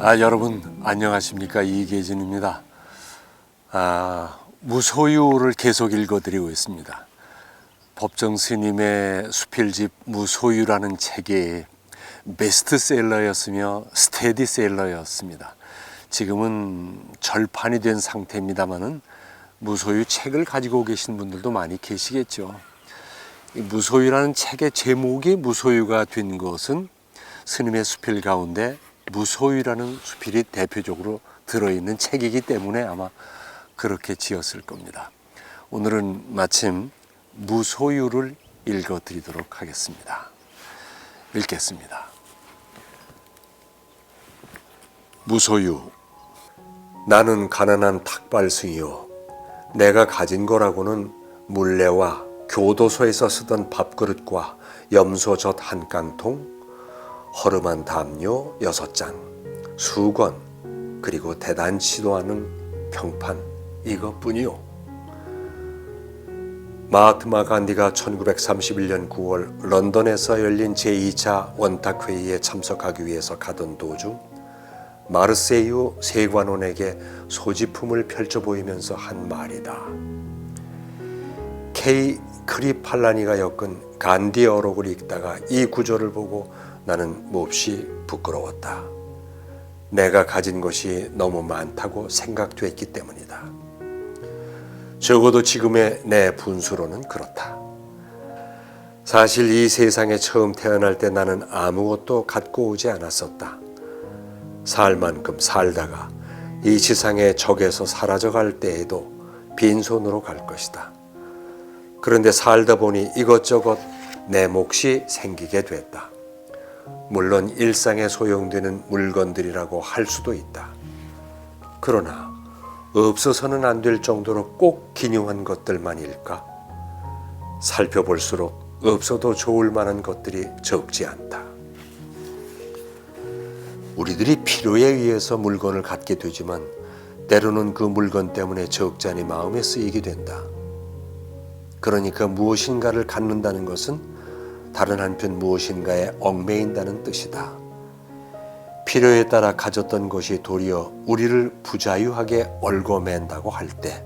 여러분 안녕하십니까? 이계진입니다. 무소유를 계속 읽어드리고 있습니다. 법정 스님의 수필집 무소유라는 책이 베스트셀러였으며 스테디셀러였습니다. 지금은 절판이 된 상태입니다만은 무소유 책을 가지고 계신 분들도 많이 계시겠죠. 이 무소유라는 책의 제목이 무소유가 된 것은 스님의 수필 가운데 무소유라는 수필이 대표적으로 들어있는 책이기 때문에 아마 그렇게 지었을 겁니다. 오늘은 마침 무소유를 읽어드리도록 하겠습니다. 읽겠습니다. 무소유. 나는 가난한 탁발승이요. 내가 가진 거라고는 물레와 교도소에서 쓰던 밥그릇과 염소젓 한 깡통, 허름한 담요 6장, 수건, 그리고 대단치도 않은 평판, 이것뿐이요. 마하트마 간디가 1931년 9월 런던에서 열린 제2차 원탁회의에 참석하기 위해서 가던 도중 마르세유 세관원에게 소지품을 펼쳐 보이면서 한 말이다. K. 크리팔라니가 엮은 간디 어록을 읽다가 이 구절을 보고 나는 몹시 부끄러웠다. 내가 가진 것이 너무 많다고 생각됐기 때문이다. 적어도 지금의 내 분수로는 그렇다. 사실 이 세상에 처음 태어날 때 나는 아무것도 갖고 오지 않았었다. 살 만큼 살다가 이 지상의 적에서 사라져갈 때에도 빈손으로 갈 것이다. 그런데 살다 보니 이것저것 내 몫이 생기게 됐다. 물론 일상에 소용되는 물건들이라고 할 수도 있다. 그러나 없어서는 안 될 정도로 꼭 기묘한 것들만일까? 살펴볼수록 없어도 좋을 만한 것들이 적지 않다. 우리들이 필요에 의해서 물건을 갖게 되지만 때로는 그 물건 때문에 적잖이 마음에 쓰이게 된다. 그러니까 무엇인가를 갖는다는 것은 다른 한편 무엇인가에 얽매인다는 뜻이다. 필요에 따라 가졌던 것이 도리어 우리를 부자유하게 얽어맨다고 할 때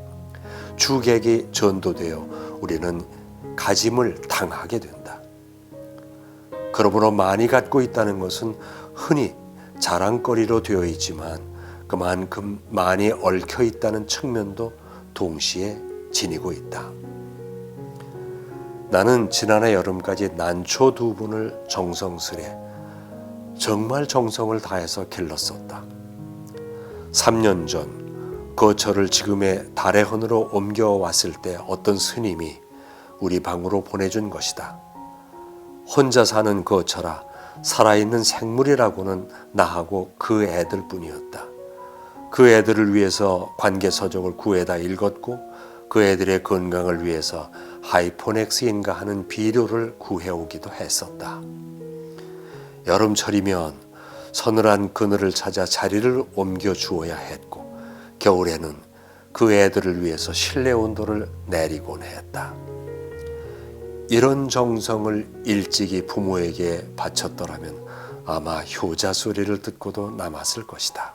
주객이 전도되어 우리는 가짐을 당하게 된다. 그러므로 많이 갖고 있다는 것은 흔히 자랑거리로 되어 있지만 그만큼 많이 얽혀 있다는 측면도 동시에 지니고 있다. 나는 지난해 여름까지 난초 2분을 정성스레 정말 정성을 다해서 길렀었다. 3년 전 거처를 지금의 다래헌으로 옮겨왔을 때 어떤 스님이 우리 방으로 보내준 것이다. 혼자 사는 거처라 살아있는 생물이라고는 나하고 그 애들뿐이었다. 그 애들을 위해서 관계서적을 구해다 읽었고 그 애들의 건강을 위해서 하이포넥스인가 하는 비료를 구해오기도 했었다. 여름철이면 서늘한 그늘을 찾아 자리를 옮겨 주어야 했고 겨울에는 그 애들을 위해서 실내 온도를 내리곤 했다. 이런 정성을 일찍이 부모에게 바쳤더라면 아마 효자 소리를 듣고도 남았을 것이다.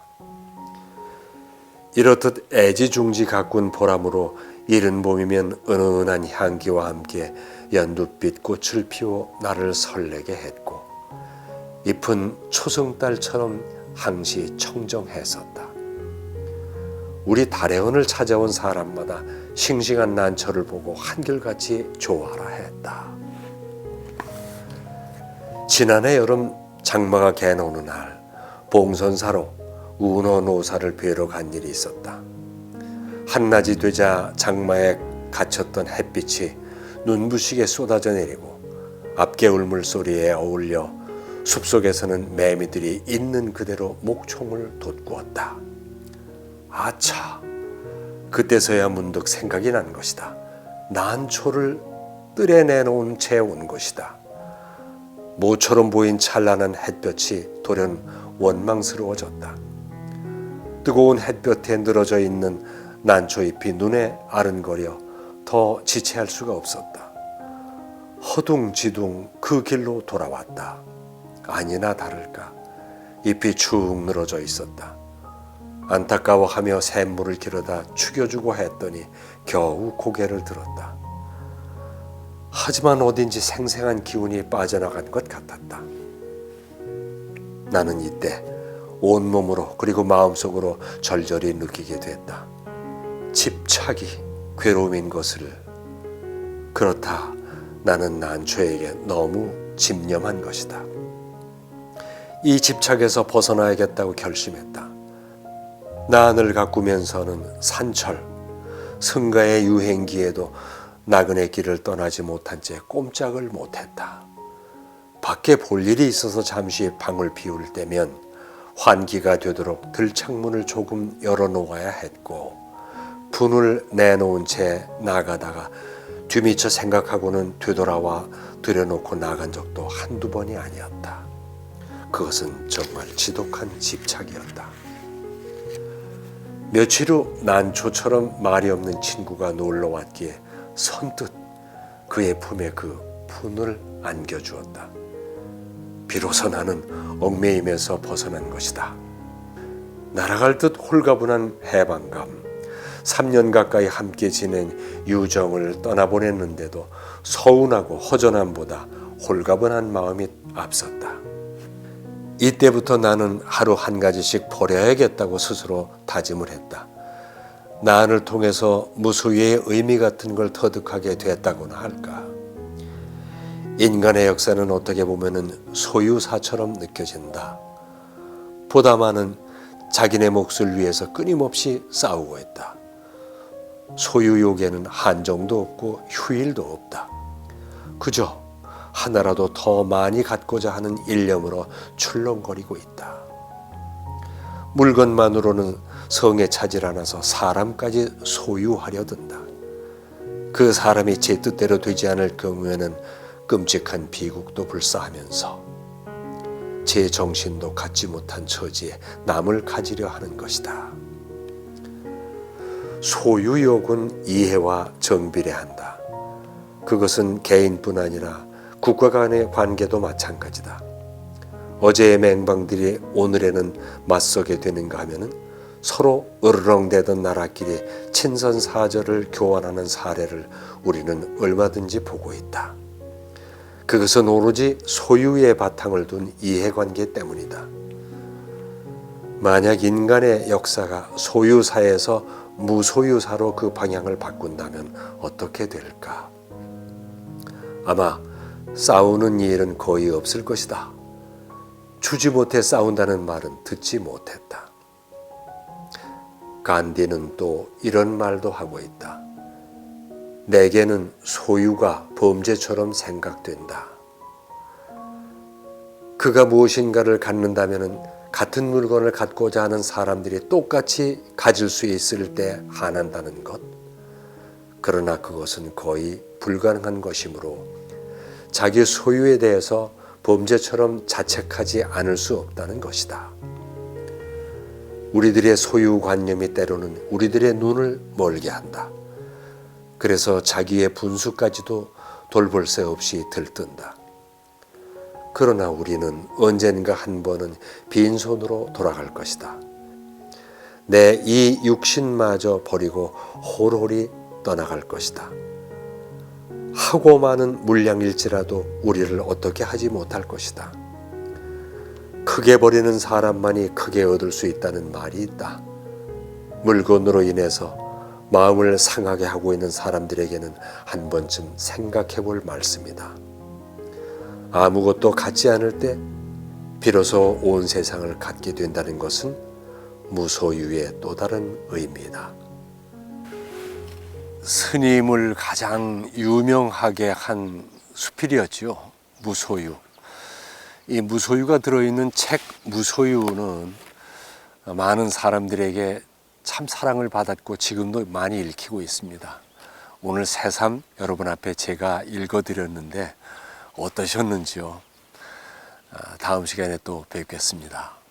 이렇듯 애지중지 가꾼 보람으로 이른 봄이면 은은한 향기와 함께 연두빛 꽃을 피워 나를 설레게 했고 잎은 초승달처럼 항시 청정했었다. 우리 다래헌을 찾아온 사람마다 싱싱한 난초를 보고 한결같이 좋아라 했다. 지난해 여름 장마가 개노는 날 봉선사로 운어 노사를 뵈러 간 일이 있었다. 한낮이 되자 장마에 갇혔던 햇빛이 눈부시게 쏟아져 내리고 앞개울 물소리에 어울려 숲속에서는 매미들이 있는 그대로 목총을 돋구었다. 아차! 그때서야 문득 생각이 난 것이다. 난초를 뜰에 내놓은 채 온 것이다. 모처럼 보인 찬란한 햇볕이 돌연 원망스러워졌다. 뜨거운 햇볕에 늘어져 있는 난초잎이 눈에 아른거려 더 지체할 수가 없었다. 허둥지둥 그 길로 돌아왔다. 아니나 다를까 잎이 축 늘어져 있었다. 안타까워하며 샘물을 길어다 죽여주고 했더니 겨우 고개를 들었다. 하지만 어딘지 생생한 기운이 빠져나간 것 같았다. 나는 이때 온몸으로 그리고 마음속으로 절절히 느끼게 됐다. 집착이 괴로움인 것을. 그렇다. 나는 난초에게 너무 집념한 것이다. 이 집착에서 벗어나야겠다고 결심했다. 난을 가꾸면서는 산철, 승가의 유행기에도 나그네 길을 떠나지 못한 채 꼼짝을 못했다. 밖에 볼 일이 있어서 잠시 방을 비울 때면 환기가 되도록 들창문을 조금 열어놓아야 했고, 분을 내놓은 채 나가다가 뒤미처 생각하고는 되돌아와 들여놓고 나간 적도 한두 번이 아니었다. 그것은 정말 지독한 집착이었다. 며칠 후 난초처럼 말이 없는 친구가 놀러왔기에 선뜻 그의 품에 그 분을 안겨주었다. 비로소 나는 얽매임에서 벗어난 것이다. 날아갈 듯 홀가분한 해방감, 3년 가까이 함께 지낸 유정을 떠나보냈는데도 서운하고 허전함보다 홀가분한 마음이 앞섰다. 이때부터 나는 하루 한 가지씩 버려야겠다고 스스로 다짐을 했다. 난을 통해서 무소유의 의미 같은 걸 터득하게 됐다고나 할까. 인간의 역사는 어떻게 보면 소유사처럼 느껴진다. 보다 많은 자기네 몫을 위해서 끊임없이 싸우고 있다. 소유욕에는 한정도 없고 휴일도 없다. 그저 하나라도 더 많이 갖고자 하는 일념으로 출렁거리고 있다. 물건만으로는 성에 차질 않아서 사람까지 소유하려 든다. 그 사람이 제 뜻대로 되지 않을 경우에는 끔찍한 비극도 불사하면서 제 정신도 갖지 못한 처지에 남을 가지려 하는 것이다. 소유욕은 이해와 정비례한다. 그것은 개인뿐 아니라 국가 간의 관계도 마찬가지다. 어제의 맹방들이 오늘에는 맞서게 되는가 하면은 서로 으르렁대던 나라끼리 친선사절을 교환하는 사례를 우리는 얼마든지 보고 있다. 그것은 오로지 소유의 바탕을 둔 이해관계 때문이다. 만약 인간의 역사가 소유사에서 무소유사로 그 방향을 바꾼다면 어떻게 될까? 아마 싸우는 일은 거의 없을 것이다. 주지 못해 싸운다는 말은 듣지 못했다. 간디는 또 이런 말도 하고 있다. 내게는 소유가 범죄처럼 생각된다. 그가 무엇인가를 갖는다면 같은 물건을 갖고자 하는 사람들이 똑같이 가질 수 있을 때 한한다는 것. 그러나 그것은 거의 불가능한 것이므로 자기 소유에 대해서 범죄처럼 자책하지 않을 수 없다는 것이다. 우리들의 소유관념이 때로는 우리들의 눈을 멀게 한다. 그래서 자기의 분수까지도 돌볼 새 없이 들뜬다. 그러나 우리는 언젠가 한 번은 빈손으로 돌아갈 것이다. 내 이 육신마저 버리고 홀홀히 떠나갈 것이다. 하고 많은 물량일지라도 우리를 어떻게 하지 못할 것이다. 크게 버리는 사람만이 크게 얻을 수 있다는 말이 있다. 물건으로 인해서 마음을 상하게 하고 있는 사람들에게는 한 번쯤 생각해 볼 말씀이다. 아무것도 갖지 않을 때 비로소 온 세상을 갖게 된다는 것은 무소유의 또 다른 의미다. 스님을 가장 유명하게 한 수필이었죠. 무소유. 이 무소유가 들어있는 책 무소유는 많은 사람들에게 참 사랑을 받았고 지금도 많이 읽히고 있습니다. 오늘 새삼 여러분 앞에 제가 읽어드렸는데 어떠셨는지요? 다음 시간에 또 뵙겠습니다.